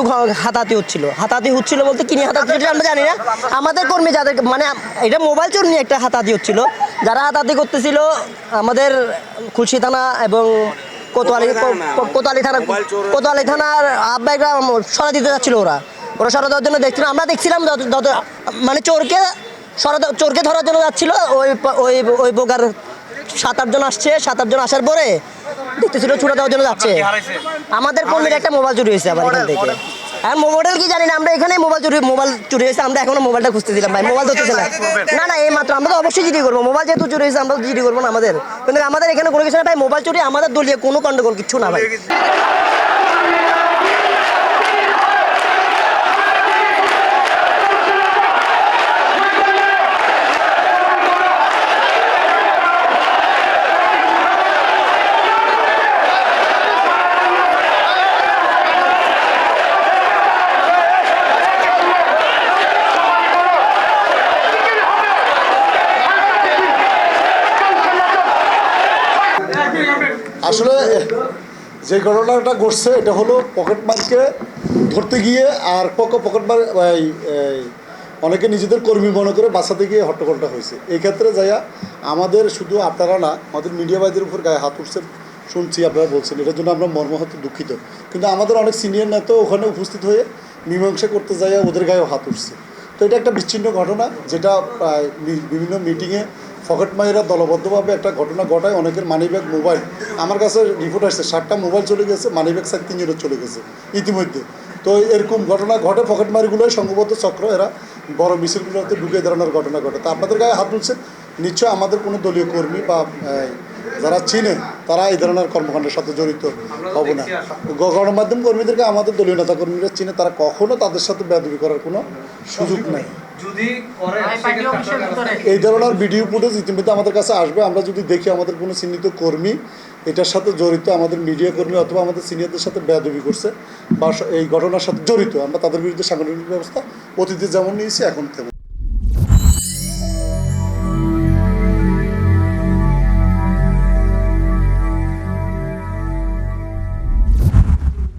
একটু হাতাহাতি হচ্ছিল বলতে কিনে হাতাহাতি হচ্ছিল আমরা জানি না। আমাদের কর্মী যাদের মানে এটা মোবাইল চোর নিয়ে একটা হাতাহাতি হচ্ছিল, যারা হাতাহাতি করতেছিল আমাদের খুলশী থানা এবং কোতোয়ালি থানার আব্বাইরা সরা দিতে যাচ্ছিল। ওরা সরা দেওয়ার জন্য দেখছিল, আমরা দেখছিলাম মানে চোরকে ধরার জন্য যাচ্ছিল। ওই বোকার 7-8 জন আসছে, 7-8 জন আসার পরে দেখতেছিল ছুটা দেওয়ার জন্য যাচ্ছে। আমাদের কর্মীর একটা মোবাইল চুরি হয়েছে আবার এখান থেকে। আর মোবাইল কি জানি না, আমরা এখানে মোবাইল চুরি হয়েছে, আমরা এখনো মোবাইলটা খুঁজতেছিলাম ভাই, মোবাইল ধরতেছে না। না এই মাত্র আমরা তো অবশ্যই জিডি করবো, মোবাইল যেহেতু চুরি হয়েছে আমরা তো জিডি করবো না আমাদের। কিন্তু আমাদের এখানে কোনো কিছু না ভাই, মোবাইল চুরি আমাদের দলীয় কোনো গন্ডগোল কিচ্ছু না ভাই। আসলে যে ঘটনাটা ঘটছে এটা হলো পকেটমারকে ধরতে গিয়ে আর পকেটমার অনেকে নিজেদের কর্মী মনে করে বাঁচাতে গিয়ে হট্টগোলটা হয়েছে। এই ক্ষেত্রে যাইয়া আমাদের শুধু আপনারা না, আমাদের মিডিয়া ভাইদের উপর গায়ে হাত উঠছে শুনছি, আপনারা বলছেন, এটার জন্য আমরা মর্মাহত দুঃখিত। কিন্তু আমাদের অনেক সিনিয়র নেতা ওখানে উপস্থিত হয়ে মীমাংসা করতে যাইয়া ওদের গায়েও হাত উঠছে। তো এটা একটা বিচ্ছিন্ন ঘটনা, যেটা বিভিন্ন মিটিংয়ে পকেটমাইরা দলবদ্ধভাবে একটা ঘটনা ঘটায়। অনেকের মানিব্যাগ, মোবাইল, আমার কাছে রিপোর্ট আসছে 7টা মোবাইল চলে গেছে, মানিব্যাগ 3জনের চলে গেছে ইতিমধ্যে। তো এরকম ঘটনা ঘটে, পকেটমারিগুলোই সংঘবদ্ধ চক্র, এরা বড় মিছিলগুলোতে ঢুকে দাঁড়ানোর ঘটনা ঘটে। তো আপনাদের গায়ে হাত তুলছে, নিশ্চয় আমাদের কোনো দলীয় কর্মী বা যারা চিনে তারা এই ধরনের কর্মকাণ্ডের সাথে জড়িত হবে না। গণমাধ্যম কর্মীদেরকে আমাদের দলীয় নেতা কর্মীরা চিনে, তারা কখনো তাদের সাথে বেয়াদবি করার কোনো সুযোগ নেই। এই ধরনের ভিডিও ফুটেজ ইতিমধ্যে আমাদের কাছে আসবে। আমরা যদি দেখি আমাদের কোনো চিহ্নিত কর্মী এটার সাথে জড়িত, আমাদের মিডিয়া কর্মী অথবা আমাদের সিনিয়রদের সাথে বেয়াদবি করছে বা এই ঘটনার সাথে জড়িত, আমরা তাদের বিরুদ্ধে সাংগঠনিক ব্যবস্থা অতীতে যেমন নিয়েছি এখন তেমন।